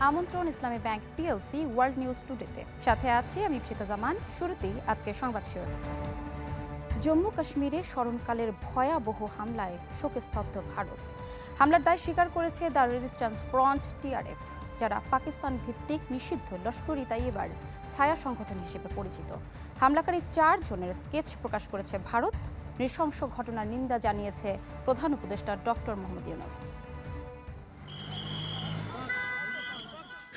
আমন্ত্রণ ইসলামী bank PLC world news টুডেতে। সাথে আছি আমি ইপসিতা জামান। শুরুতেই আজকের সংবাদ শিরোনাম। জম্মু কাশ্মীরে স্মরণকালের ভয়াবহ হামলায় শোকস্তব্ধ ভারত। হামলার দায় স্বীকার করেছে দ্য রেজিস্ট্যান্স ফ্রন্ট টিআরএফ, যারা পাকিস্তান ভিত্তিক নিষিদ্ধ লস্কর-ই তাইয়্যিবার ছায়া সংগঠন হিসেবে পরিচিত। হামলাকারী 4 জনের স্কেচ প্রকাশ করেছে ভারত। নৃশংস ঘটনার নিন্দা জানিয়েছে প্রধান উপদেষ্টা ডক্টর মোহাম্মদ ইউনূস।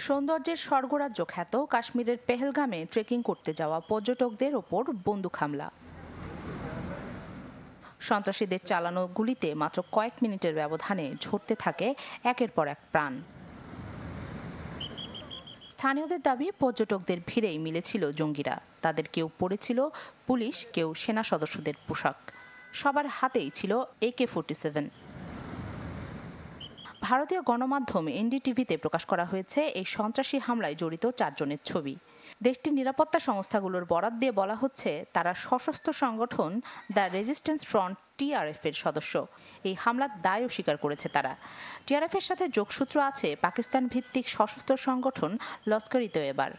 সৌন্দর্যের স্বর্গরাজ্য খ্যাত কাশ্মীরের পেহেলগামে ট্রেকিং করতে যাওয়া পর্যটকদের ওপর বন্দুক হামলা। সন্ত্রাসীদের চালানো গুলিতে মাত্র কয়েক মিনিটের ব্যবধানে ঝরতে থাকে একের পর এক প্রাণ। স্থানীয়দের দাবি, পর্যটকদের ভিড়েই মিলেছিল জঙ্গিরা। তাদের কেউ পরেছিল পুলিশ, কেউ সেনা সদস্যদের পোশাক। সবার হাতেই ছিল AK-47। ভারতীয় গণমাধ্যম এনডিটিভিতে প্রকাশ করা হয়েছে এই সন্ত্রাসী হামলায় জড়িত 4 জনের ছবি। দেশটির নিরাপত্তা সংস্থাগুলোর বরাত দিয়ে বলা হচ্ছে, তারা সশস্ত্র সংগঠন দ্য রেজিস্ট্যান্স ফ্রন্ট টিআরএফ এর সদস্য। এই হামলার দায়ও স্বীকার করেছে তারা। টিআরএফ এর সাথে যোগসূত্র আছে পাকিস্তান ভিত্তিক সশস্ত্র সংগঠন লস্কর-ই তৈয়্যিবার।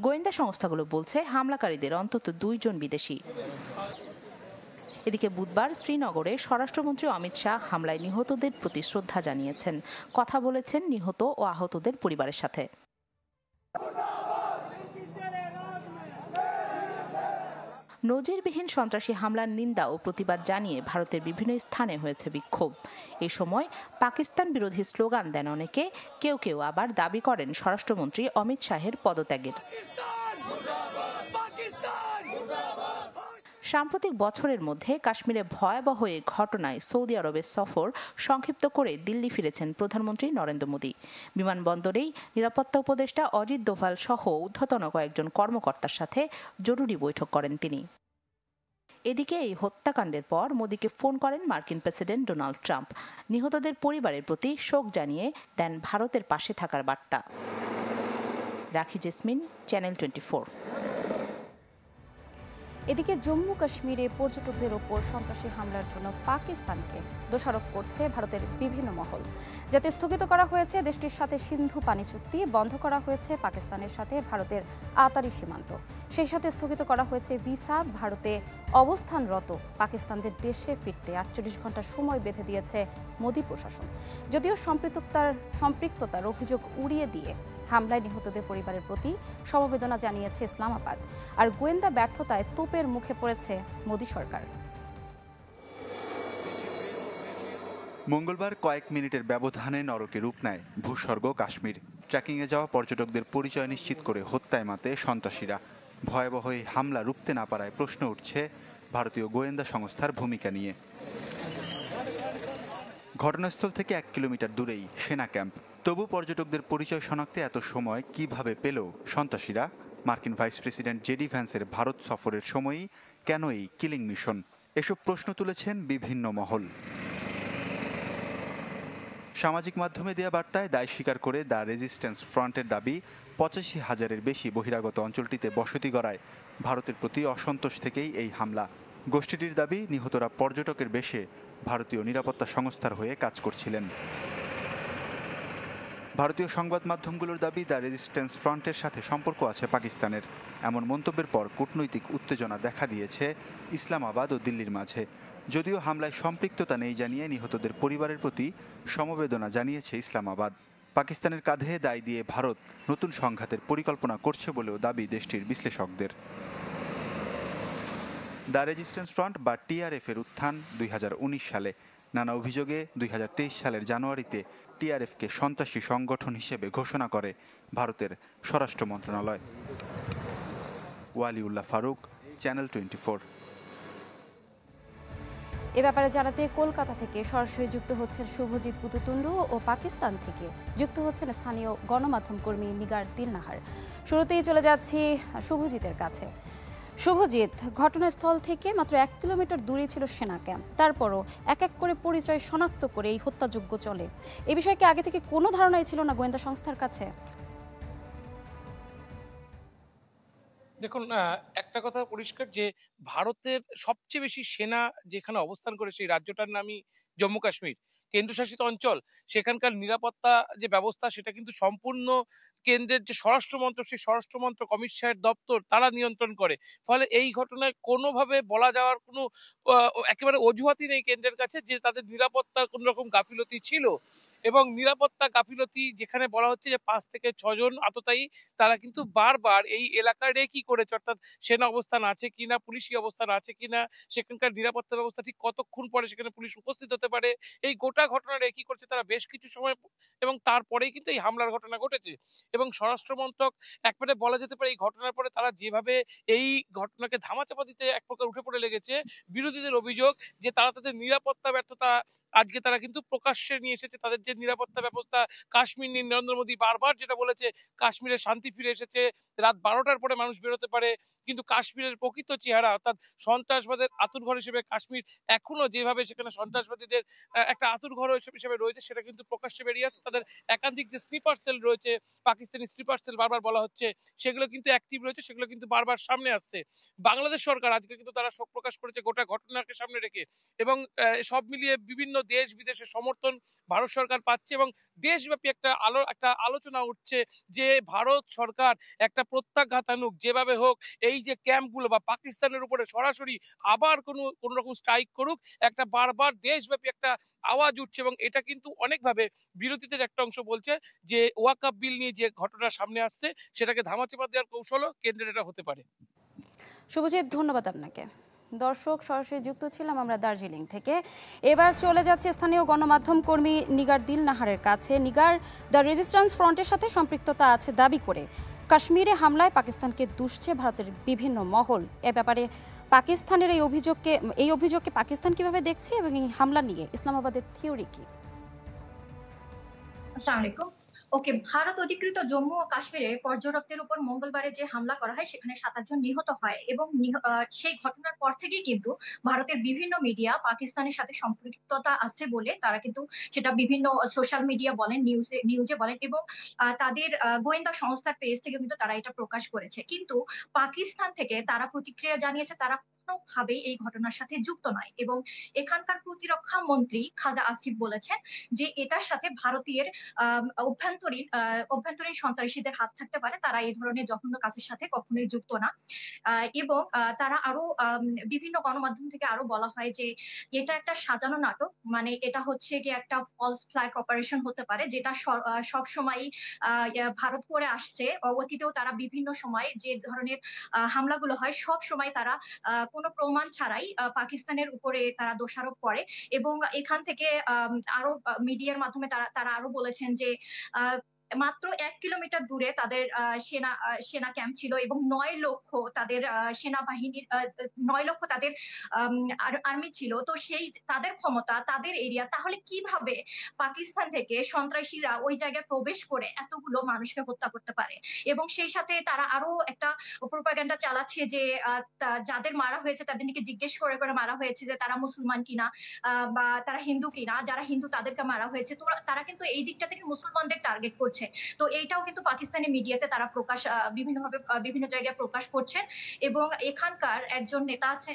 গোয়েন্দা সংস্থাগুলো বলছে, হামলাকারীদের অন্তত 2 জন বিদেশি। এদিকে বুধবার শ্রীনগরে স্বরাষ্ট্রমন্ত্রী অমিত শাহ হামলায় নিহতদের প্রতি শ্রদ্ধা জানিয়েছেন। কথা বলেছেন নিহত ও আহতদের পরিবারের সাথে। নজিরবিহীন সন্ত্রাসী হামলার নিন্দা ও প্রতিবাদ জানিয়ে ভারতের বিভিন্ন স্থানে হয়েছে বিক্ষোভ। এ সময় পাকিস্তান বিরোধী স্লোগান দেন অনেকে। কেউ কেউ আবার দাবি করেন স্বরাষ্ট্রমন্ত্রী অমিত শাহের পদত্যাগের। সাম্প্রতিক বছরের মধ্যে কাশ্মীরে ভয়াবহ এই ঘটনায় সৌদি আরবের সফর সংক্ষিপ্ত করে দিল্লি ফিরেছেন প্রধানমন্ত্রী নরেন্দ্র মোদী। বিমানবন্দরেই নিরাপত্তা উপদেষ্টা অজিত দোভাল সহ ঊর্ধ্বতন কয়েকজন কর্মকর্তার সাথে জরুরি বৈঠক করেন তিনি। এদিকে এই হত্যাকাণ্ডের পর মোদীকে ফোন করেন মার্কিন প্রেসিডেন্ট ডোনাল্ড ট্রাম্প। নিহতদের পরিবারের প্রতি শোক জানিয়ে দেন ভারতের পাশে থাকার বার্তা। রাখি জেসমিন, চ্যানেল 24। এদিকে জম্মু কাশ্মীরে পর্যটকদের ওপর সন্ত্রাসী হামলার জন্য পাকিস্তানকে দোষারোপ করছে ভারতের বিভিন্ন মহল। যাতে স্থগিত করা হয়েছে দেশটির সাথে সিন্ধু পানি চুক্তি, বন্ধ করা হয়েছে পাকিস্তানের সাথে ভারতের আতারি সীমান্ত, সেই সাথে স্থগিত করা হয়েছে ভিসা। ভারতে অবস্থানরত পাকিস্তানদের দেশে ফিরতে 48 ঘন্টা সময় বেঁধে দিয়েছে মোদী প্রশাসন। যদিও সম্পৃক্ততার অভিযোগ উড়িয়ে দিয়ে হামলায় নিহতদের পরিবারের প্রতি সমবেদনা জানিয়েছে ইসলামাবাদ। আর গোয়েন্দা ব্যর্থতায় তোপের মুখে পড়েছে মোদী সরকার। মঙ্গলবার কয়েক মিনিটের ব্যবধানে নরকে রূপ নেয় ভূস্বর্গ কাশ্মীর। ট্রেকিংয়ে যাওয়া পর্যটকদের পরিচয় নিশ্চিত করে হত্যায় মাতে সন্ত্রাসীরা। ভয়াবহ এই হামলা রুখতে না পারায় প্রশ্ন উঠছে ভারতীয় গোয়েন্দা সংস্থার ভূমিকা নিয়ে। ঘটনাস্থল থেকে 1 কিলোমিটার দূরেই সেনা ক্যাম্প। তবু পর্যটকদের পরিচয় শনাক্তে এত সময় কিভাবে পেল সন্ত্রাসীরা? মার্কিন ভাইস প্রেসিডেন্ট জেডি ভ্যান্সের ভারত সফরের সময়ই কেন এই কিলিং মিশন? এসব প্রশ্ন তুলেছেন বিভিন্ন মহল। সামাজিক মাধ্যমে দেয়া বার্তায় দায় স্বীকার করে দ্য রেজিস্ট্যান্স ফ্রন্টের দাবি, 85,000-এর বেশি বহিরাগত অঞ্চলটিতে বসতি গড়ায় ভারতের প্রতি অসন্তোষ থেকেই এই হামলা। গোষ্ঠীটির দাবি, নিহতরা পর্যটকের বেশে ভারতীয় নিরাপত্তা সংস্থার হয়ে কাজ করছিলেন। ভারতীয় সংবাদ মাধ্যমগুলোর দাবি, দ্য রেজিস্ট্যান্স ফ্রন্টের সাথে সম্পর্ক আছে পাকিস্তানের। এমন মন্তব্যের পর কূটনৈতিক উত্তেজনা দেখা দিয়েছে ইসলামাবাদ ও দিল্লির মাঝে। যদিও হামলায় সম্পৃক্ততা নেই জানিয়ে নিহতদের পরিবারের প্রতি সমবেদনা জানিয়েছে ইসলামাবাদ। পাকিস্তানের কাঁধে দায় দিয়ে ভারত নতুন সংঘাতের পরিকল্পনা করছে বলেও দাবি দেশটির বিশ্লেষকদের। দ্য রেজিস্ট্যান্স ফ্রন্ট বা টিআরএফ এর উত্থান 2019 সালে। নানা অভিযোগে 2023 সালের জানুয়ারিতে টিআরএফকে সন্ত্রাসী সংগঠন হিসেবে ঘোষণা করে ভারতের স্বরাষ্ট্র মন্ত্রণালয়। ওয়ালিউল্লাহ ফারুক, চ্যানেল 24। এ ব্যাপারে জানাতে কলকাতা থেকে সরাসরি যুক্ত হচ্ছেন শুভজিৎ পুতুতুন্ডু ও পাকিস্তান থেকে যুক্ত হচ্ছেন স্থানীয় গণমাধ্যম কর্মী নিগার দিলনাহার। শুরুতেই চলে যাচ্ছি শুভজিতের কাছে। শুভজিৎ, ঘটনাস্থল থেকে মাত্র 1 কিলোমিটার দূরে ছিল সেনা ক্যাম্প, তারপরও এক এক করে পরিচয় শনাক্ত করে এই হত্যাযজ্ঞ চলে। এ বিষয়ে কি আগে থেকে কোনো ধারণাই ছিল না গোয়েন্দা সংস্থার কাছে? দেখুন, একটা কথা পরিষ্কার যে ভারতের সবচেয়ে বেশি সেনা যেখানে অবস্থান করে সেই রাজ্যটার নামই জম্মু কাশ্মীর। কেন্দ্রশাসিত অঞ্চল, সেখানকার নিরাপত্তা যে ব্যবস্থা সেটা কিন্তু সম্পূর্ণ কেন্দ্রের যে স্বরাষ্ট্রমন্ত্রক, সেই স্বরাষ্ট্রমন্ত্রক অমিত শাহের দপ্তর তারা নিয়ন্ত্রণ করে। ফলে এই ঘটনায় কোনোভাবে বলা যাওয়ার কোনো একেবারে অজুহাতই নেই কেন্দ্রের কাছে যে তাদের নিরাপত্তার কোনো রকম গাফিলতি ছিল। এবং নিরাপত্তা গাফিলতি যেখানে বলা হচ্ছে যে ৫ থেকে ৬ জন আততায়ী তারা কিন্তু বারবার এই এলাকা রেকি করেছে, অর্থাৎ সেনা অবস্থান আছে কিনা, পুলিশি অবস্থান আছে কিনা, সেখানকার নিরাপত্তা ব্যবস্থা ঠিক কতক্ষণ পরে সেখানে পুলিশ উপস্থিত হতে পারে, এই গোটা ঘটনা রেকি করছে তারা বেশ কিছু সময় এবং তারপরেই কিন্তু এই হামলার ঘটনা ঘটেছে। এবং স্বরাষ্ট্র মন্ত্রক একবারে বলা যেতে পারে এই ঘটনার পরে তারা যেভাবে এই ঘটনাকে ধামাচাপা দিতে এক প্রকার উঠে পড়ে লেগেছে, বিরোধীদের অভিযোগ যে তারা তাদের নিরাপত্তা ব্যর্থতা আজকে তারা কিন্তু প্রকাশ্যে নিয়ে এসেছে। তাদের যে নিরাপত্তা ব্যবস্থা, কাশ্মীর নিয়ে নরেন্দ্র মোদী বারবার যেটা বলেছে কাশ্মীরে শান্তি ফিরে এসেছে, রাত ১২টার পরে মানুষ বেরোতে পারে, কিন্তু কাশ্মীরের প্রকৃত চেহারা অর্থাৎ সন্ত্রাসবাদের আতুরঘর হিসেবে কাশ্মীর এখনো যেভাবে সেখানে সন্ত্রাসবাদীদের একটা আতুরঘর হিসেবে রয়েছে সেটা কিন্তু প্রকাশ্যে বেরিয়ে আসছে। তাদের একাধিক যে স্লিপার সেল রয়েছে, পাকিস্তানি স্লিপার সেল বারবার বলা হচ্ছে, সেগুলো কিন্তু অ্যাক্টিভ রয়েছে, সেগুলো কিন্তু বারবার সামনে আসছে। বাংলাদেশ সরকার আজকে কিন্তু তারা শোক প্রকাশ করেছে গোটা ঘটনাকে সামনে রেখে, এবং সব মিলিয়ে বিভিন্ন দেশ বিদেশের সমর্থন ভারত সরকার পাচ্ছে এবং দেশব্যাপী একটা আলোচনা উঠছে যে ভারত সরকার একটা প্রত্যাঘাত আনুক, যেভাবে হোক এই যে ক্যাম্পগুলো বা পাকিস্তানের উপরে সরাসরি আবার কোন রকম স্ট্রাইক করুক। একটা বারবার দেশব্যাপী একটা আওয়াজ উঠছে এবং এটা কিন্তু অনেকভাবে বিরোধীদের একটা অংশ বলছে যে ওয়াকআপ বিল নিয়ে যে ঘটনা সামনে আসছে সেটাকে ধামাচাপা দেওয়ার কৌশলও কেন্দ্রের এটা হতে পারে। শুভজিৎ, ধন্যবাদ আপনাকে। দর্শক, সরাসরি যুক্ত ছিলাম আমরা দার্জিলিং থেকে। এবার চলে যাচ্ছে স্থানীয় গণমাধ্যম কর্মী নিগার দিল নাহারের কাছে। নিগার, দ্য রেজিস্ট্যান্স ফ্রন্টের সাথে সম্পৃক্ততা আছে দাবি করে কাশ্মীরে হামলায় পাকিস্তানকে দুষছে ভারতের বিভিন্ন মহল। এ ব্যাপারে পাকিস্তানের এই অভিযোগকে পাকিস্তান কিভাবে দেখছে এবং এই হামলা নিয়ে ইসলামাবাদের থিওরি কি? আসসালামু আলাইকুম। ওকে, ভারত অধিকৃত জম্মু ও কাশ্মীরে পর্যটকদের উপর মঙ্গলবারে যে হামলা করা হয় সেখানে ৭ জন নিহত হয় এবং সেই ঘটনার পর থেকেই কিন্তু ভারতের বিভিন্ন মিডিয়া পাকিস্তানের সাথে সম্পৃক্ততা আছে বলে তারা কিন্তু সেটা বিভিন্ন সোশ্যাল মিডিয়া বলেন, নিউজে বলেন এবং তাদের গোয়েন্দা সংস্থার পেজ থেকে কিন্তু তারা এটা প্রকাশ করেছে। কিন্তু পাকিস্তান থেকে তারা প্রতিক্রিয়া জানিয়েছে তারা কোনোভাবেই এই ঘটনার সাথে যুক্ত নয় এবং এখানকার প্রতিরক্ষা মন্ত্রী খাজা আসিফ বলেছেন যে এটার সাথে ভারতীয় অভ্যন্তরীণ সন্ত্রাসীদের হাত থাকতে পারে, তারা এই ধরনের জঘন্য কাজের সাথে কখনোই যুক্ত না। এবং তারা আরো বিভিন্ন গণমাধ্যম থেকে আরো বলা হয় যে এটা একটা সাজানো নাটক, মানে এটা হচ্ছে কি একটা ফলস ফ্ল্যাগ অপারেশন হতে পারে, যেটা সব সময় ভারত করে আসছে। অতীতেও তারা বিভিন্ন সময় যে ধরনের হামলাগুলো হয় সব সময় তারা কোনো প্রমাণ ছাড়াই পাকিস্তানের উপরে তারা দোষারোপ করে এবং এখান থেকে আরো মিডিয়ার মাধ্যমে তারা আরো বলেছেন যে মাত্র ১ কিলোমিটার দূরে তাদের সেনা ক্যাম্প ছিল এবং ৯ লক্ষ তাদের সেনাবাহিনীর ৯ লক্ষ তাদের আর্মি ছিল। তো সেই তাদের ক্ষমতা, তাদের এরিয়া, তাহলে কিভাবে পাকিস্তান থেকে সন্ত্রাসীরা ওই জায়গায় প্রবেশ করে এতগুলো মানুষকে হত্যা করতে পারে? এবং সেই সাথে তারা আরো একটা প্রোপাগান্ডা চালাচ্ছে যে যাদের মারা হয়েছে তাদের নাকি জিজ্ঞেস করে করে মারা হয়েছে যে তারা মুসলমান কিনা বা তারা হিন্দু কিনা, যারা হিন্দু তাদেরকে মারা হয়েছে। তো তারা কিন্তু এই দিকটা থেকে মুসলমানদের টার্গেট করছে। তো এইটাও কিন্তু পাকিস্তানি মিডিয়াতে তারা বিভিন্নভাবে বিভিন্ন জায়গায় প্রকাশ করছেন এবং এখানকার একজন নেতা আছে,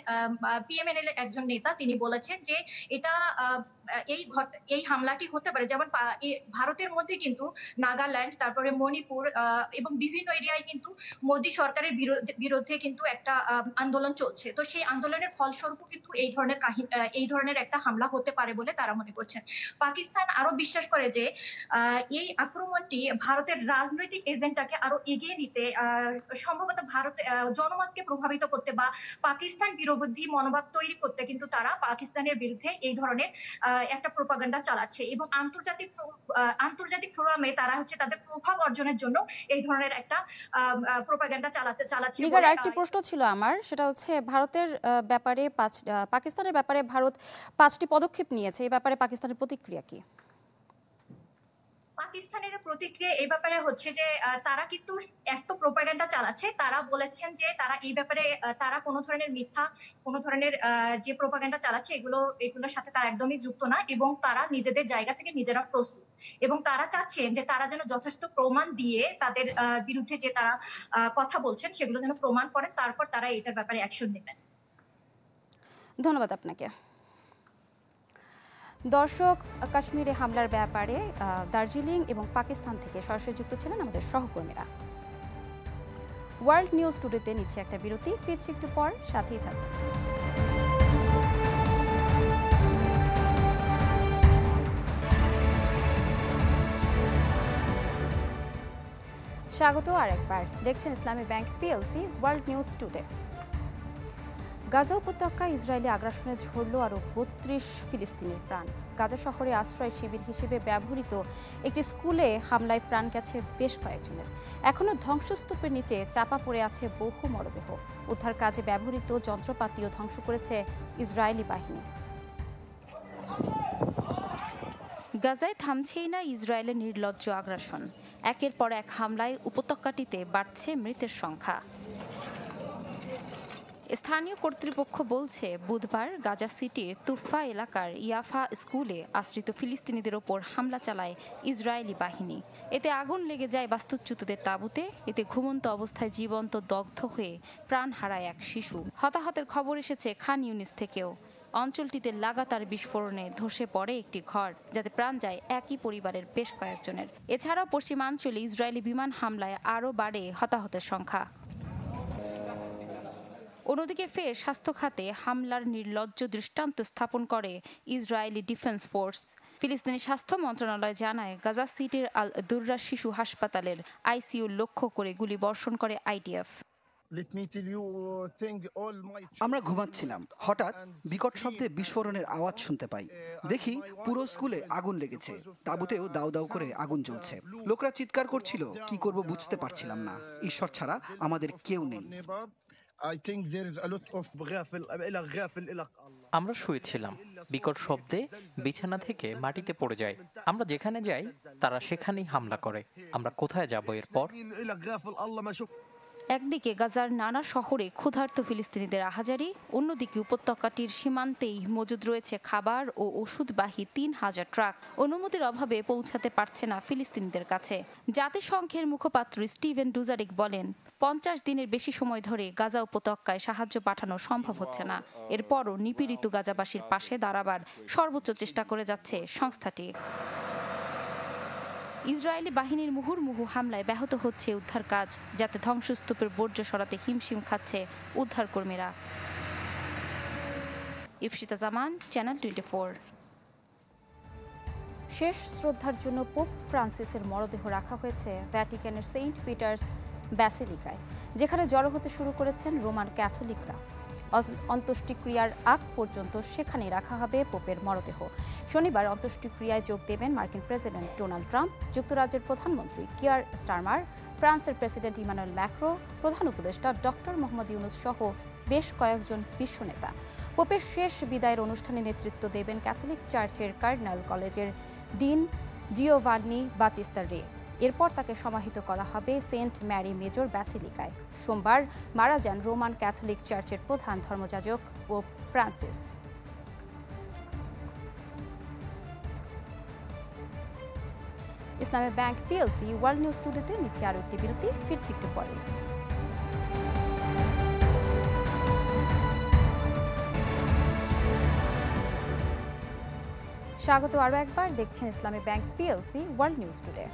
পিএমএনএল এর একজন নেতা, তিনি বলেছেন যে এটা এই হামলাটি হতে পারে, যেমন ভারতের মধ্যে কিন্তু নাগাল্যান্ড, তারপরে মণিপুর এবং বিভিন্ন এরিয়ায় কিন্তু মোদী সরকারের বিরুদ্ধে কিন্তু একটা আন্দোলন চলছে। তো সেই আন্দোলনের ফলস্বরূপ কিন্তু এই ধরনের একটা হামলা হতে পারে বলে তারা মনে করছেন। পাকিস্তান আরো বিশ্বাস করে যে এই আক্রমণটি ভারতের রাজনৈতিক এজেন্ডাকে আরো এগিয়ে নিতে, সম্ভবত জনমতকে প্রভাবিত করতে বা পাকিস্তান বিরোধী মনোভাব তৈরি করতে কিন্তু তারা পাকিস্তানের বিরুদ্ধে এই ধরনের একটা প্রোপাগান্ডা চালাচ্ছে এবং আন্তর্জাতিক ফোরামে তারা হচ্ছে তাদের প্রভাব অর্জনের জন্য এই ধরনের একটা প্রোপাগান্ডা চালাচ্ছে। নিগার, আরেকটি প্রশ্ন ছিল আমার, সেটা হচ্ছে ভারতের ব্যাপারে পাকিস্তানের ব্যাপারে ভারত ৫টি পদক্ষেপ নিয়েছে, এই ব্যাপারে পাকিস্তানের প্রতিক্রিয়া কি? পাকিস্তানের প্রতিক্রিয়া এই ব্যাপারে হচ্ছে যে তারা কিন্তু এত প্রোপাগান্ডা চালাচ্ছে, তারা বলেছেন যে তারা এই ব্যাপারে তারা কোনো ধরনের মিথ্যা, কোনো ধরনের যে প্রোপাগান্ডা চালাচ্ছে এগুলোর সাথে তারা একদমই যুক্ত না এবং তারা নিজেদের জায়গা থেকে নিজেরা প্রস্তুত এবং তারা চাচ্ছেন যে তারা যেন যথেষ্ট প্রমাণ দিয়ে তাদের বিরুদ্ধে যে তারা কথা বলছেন সেগুলো যেন প্রমাণ করেন, তারপর তারা এটার ব্যাপারে অ্যাকশন নেবেন। ধন্যবাদ আপনাকে। দর্শক, কাশ্মীরে হামলার ব্যাপারে দার্জিলিং এবং পাকিস্তান থেকে সরাসরি যুক্ত ছিলেন আমাদের সহকর্মীরা। ওয়ার্ল্ড নিউজ টুডেতে নিচ্ছে একটা বিরতি, ফিরছি একটু পর, সাথেই থাকবেন। স্বাগত আরেকবার, দেখছেন ইসলামী bank PLC world news today. Gaza উপত্যকায় ইসরায়েলি আগ্রাসনে ঝরল আরও ৩২ ফিলিস্তিনির প্রাণ। গাজা শহরে আশ্রয় শিবির হিসেবে ব্যবহৃত একটি স্কুলে হামলায় প্রাণ গেছে বেশ কয়েকজনের। এখনও ধ্বংসস্তূপের নিচে চাপা পড়ে আছে বহু মরদেহ। উদ্ধার কাজে ব্যবহৃত যন্ত্রপাতিও ধ্বংস করেছে ইসরায়েলি বাহিনী। গাজায় থামছেই না ইসরায়েলের নির্লজ্জ আগ্রাসন। একের পর এক হামলায় উপত্যকাটিতে বাড়ছে মৃতের সংখ্যা। স্থানীয় কর্তৃপক্ষ বলছে, বুধবার গাজা সিটির তুফা এলাকার ইয়াফা স্কুলে আশ্রিত ফিলিস্তিনিদের ওপর হামলা চালায় ইসরায়েলি বাহিনী। এতে আগুন লেগে যায় বাস্তুচ্যুতদের তাঁবুতে। এতে ঘুমন্ত অবস্থায় জীবন্ত দগ্ধ হয়ে প্রাণ হারায় এক শিশু। হতাহতের খবর এসেছে খান ইউনিস থেকেও। অঞ্চলটিতে লাগাতার বিস্ফোরণে ধসে পড়ে একটি ঘর, যাতে প্রাণ যায় একই পরিবারের বেশ কয়েকজনের। এছাড়াও পশ্চিমাঞ্চলে ইসরায়েলি বিমান হামলায় আরও বাড়ে হতাহতের সংখ্যা। অন্যদিকে ফের স্বাস্থ্য খাতে হামলার নির্লজ্জ দৃষ্টান্ত স্থাপন করে ইসরায়েলি ডিফেন্স ফোর্স। ফিলিস্তিনি স্বাস্থ্য মন্ত্রণালয় জানায়, গাজা সিটির আল দুর্রা শিশু হাসপাতালের আইসিইউ লক্ষ্য করে গুলিবর্ষণ করে আইডিএফ। আমরা ঘুমাচ্ছিলাম, হঠাৎ বিকট শব্দে বিস্ফোরণের আওয়াজ শুনতে পাই। দেখি পুরো স্কুলে আগুন লেগেছে, তাঁবুতেও দাউ দাউ করে আগুন জ্বলছে। লোকরা চিৎকার করছিল, কি করব বুঝতে পারছিলাম না। ঈশ্বর ছাড়া আমাদের কেউ নেই। আমরা শুয়েছিলাম, বিকট শব্দে বিছানা থেকে মাটিতে পড়ে যায়। আমরা যেখানে যাই তারা সেখানেই হামলা করে। আমরা কোথায় যাব এরপর? একদিকে গাজার নানা শহরে ক্ষুধার্ত ফিলিস্তিনিদের আহাজারি, অন্যদিকে উপত্যকাটির সীমান্তেই মজুদ রয়েছে খাবার ও ওষুধবাহী ৩,০০০ ট্রাক। অনুমতির অভাবে পৌঁছাতে পারছে না ফিলিস্তিনিদের কাছে। জাতিসংঘের মুখপাত্র স্টিভেন ডুজারিক বলেন, ৫০ দিনের বেশি সময় ধরে গাজা উপত্যকায় সাহায্য পাঠানো সম্ভব হচ্ছে না। এরপরও নিপীড়িত গাজাবাসীর পাশে দাঁড়াবার সর্বোচ্চ চেষ্টা করে যাচ্ছে সংস্থাটি। ইসরায়েলি বাহিনীর মুহুর্মুহু হামলায় ব্যাহত হচ্ছে উদ্ধার কাজ, যাতে ধ্বংসস্তূপের বর্জ্য সরাতে হিমশিম খাচ্ছে উদ্ধারকর্মীরা। ইফশিতা জামান, চ্যানেল 24। শেষ শ্রদ্ধার জন্য পোপ ফ্রান্সিসের মরদেহ রাখা হয়েছে ভ্যাটিকানের সেন্ট পিটার্স ব্যাসিলিকায়, যেখানে জড়ো হতে শুরু করেছেন রোমান ক্যাথলিকরা। অন্ত্যেষ্টিক্রিয়ার আগ পর্যন্ত সেখানেই রাখা হবে পোপের মরদেহ। শনিবার অন্ত্যেষ্টিক্রিয়ায় যোগ দেবেন মার্কিন প্রেসিডেন্ট ডোনাল্ড ট্রাম্প, যুক্তরাজ্যের প্রধানমন্ত্রী কিয়ার স্টারমার, ফ্রান্সের প্রেসিডেন্ট ইমানুয়েল ম্যাক্রো, প্রধান উপদেষ্টা ডক্টর মোহাম্মদ ইউনুস সহ বেশ কয়েকজন বিশ্ব নেতা। পোপের শেষ বিদায়ের অনুষ্ঠানে নেতৃত্ব দেবেন ক্যাথলিক চার্চের কার্ডিনাল কলেজের ডিন জিওভান্নি বাতিস্তা রে। এরপর তাকে সমাহিত করা হবে সেন্ট ম্যারি মেজর ব্যাসিলিকায়। সোমবার মারা যান রোমান ক্যাথলিক চার্চের প্রধান ধর্মযাজক পোপ ফ্রান্সিস। ইসলামী ব্যাংক পিএলসি ওয়ার্ল্ড নিউজ টুডেতে নিচ্ছে আরও একটি বিরতি, ফিরছি একটু পরে। স্বাগত আরও একবার, দেখছেন ইসলামী bank PLC world news today.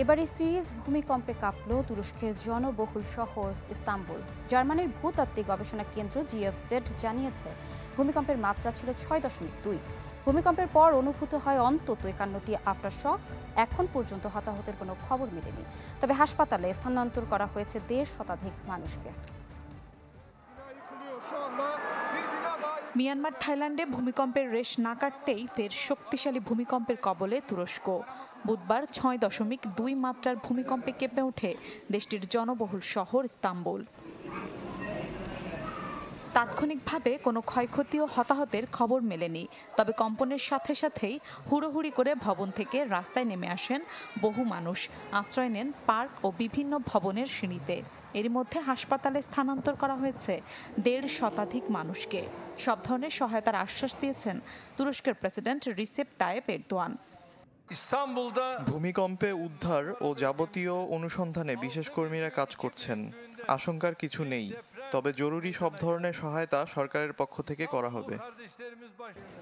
এবারে সিরিজ ভূমিকম্পে কাঁপল তুরস্কের জনবহুল শহর ইস্তাম্বুল। জার্মানির ভূতাত্ত্বিক গবেষণা কেন্দ্র জিএফজেড জানিয়েছে, ভূমিকম্পের মাত্রা ছিল ৬.২। ভূমিকম্পের পর অনুভূত হয় অন্তত ৫১টি আফটারশক। এখন পর্যন্ত হতাহতের কোনো খবর মেলেনি, তবে হাসপাতালে স্থানান্তর করা হয়েছে ১.৫ শতাধিক মানুষকে। মিয়ানমার থাইল্যান্ডে ভূমিকম্পের রেশ না কাটতেই ফের শক্তিশালী ভূমিকম্পের কবলে তুরস্ক। বুধবার ৬.২ মাত্রার ভূমিকম্পে কেঁপে ওঠে দেশটির জনবহুল শহর ইস্তাম্বুল। তাৎক্ষণিকভাবে কোনো ক্ষয়ক্ষতি ও হতাহতের খবর মেলেনি, তবে কম্পনের সাথে সাথেই হুড়োহুড়ি করে ভবন থেকে রাস্তায় নেমে আসেন বহু মানুষ। আশ্রয় নেন পার্ক ও বিভিন্ন ভবনের সিঁড়িতে। এর মধ্যে হাসপাতালে স্থানান্তর করা হয়েছে ১.৫ শতাধিক মানুষকে। সব ধরনের সহায়তার আশ্বাস দিয়েছেন তুরস্কের প্রেসিডেন্ট রিসেপ তাইয়েপ এরদোয়ান। ভূমিকম্পে উদ্ধার ও যাবতীয় অনুসন্ধানে বিশেষ কর্মীরা কাজ করছেন। আশঙ্কার কিছু নেই। তবে জরুরি সব ধরনের সহায়তা সরকারের পক্ষ থেকে করা হবে।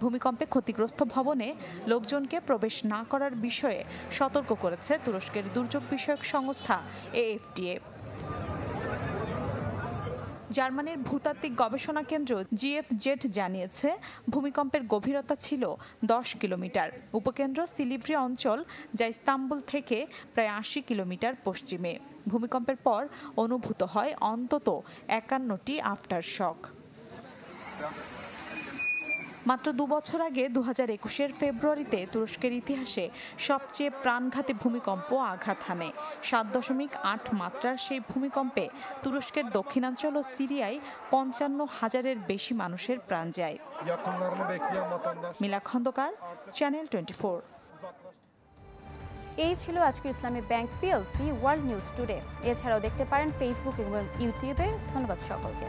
ভূমিকম্পে ক্ষতিগ্রস্ত ভবনে লোকজনকে প্রবেশ না করার বিষয়ে সতর্ক করেছে তুরস্কের দুর্যোগ বিষয়ক সংস্থা AFDA। জার্মানির ভূতাত্ত্বিক গবেষণা কেন্দ্র GFZ জানিয়েছে ভূমিকম্পের গভীরতা ছিল 10 কিলোমিটার। উপকেন্দ্র সিলিভ্রি অঞ্চল, যা ইস্তাম্বুল থেকে প্রায় 80 কিলোমিটার পশ্চিমে। ভূমিকম্পের পর অনুভূত হয় অন্তত 51টি আফটার শক। মাত্র 2 বছর আগে 2021-এর ফেব্রুয়ারিতে তুরস্কের ইতিহাসে সবচেয়ে প্রাণঘাতী ভূমিকম্প আঘাত হানে। 7.8 মাত্রার সেই ভূমিকম্পে তুরস্কের দক্ষিণাঞ্চল ও সিরিয়ায় 55,000-এর বেশি মানুষের প্রাণ যায়। মিলা খন্দকার, চ্যানেল 24। এই ছিল আজকের ইসলামী bank PLC world news today. এছাড়াও দেখতে পারেন ফেসবুক এবং ইউটিউবে। ধন্যবাদ সকলকে।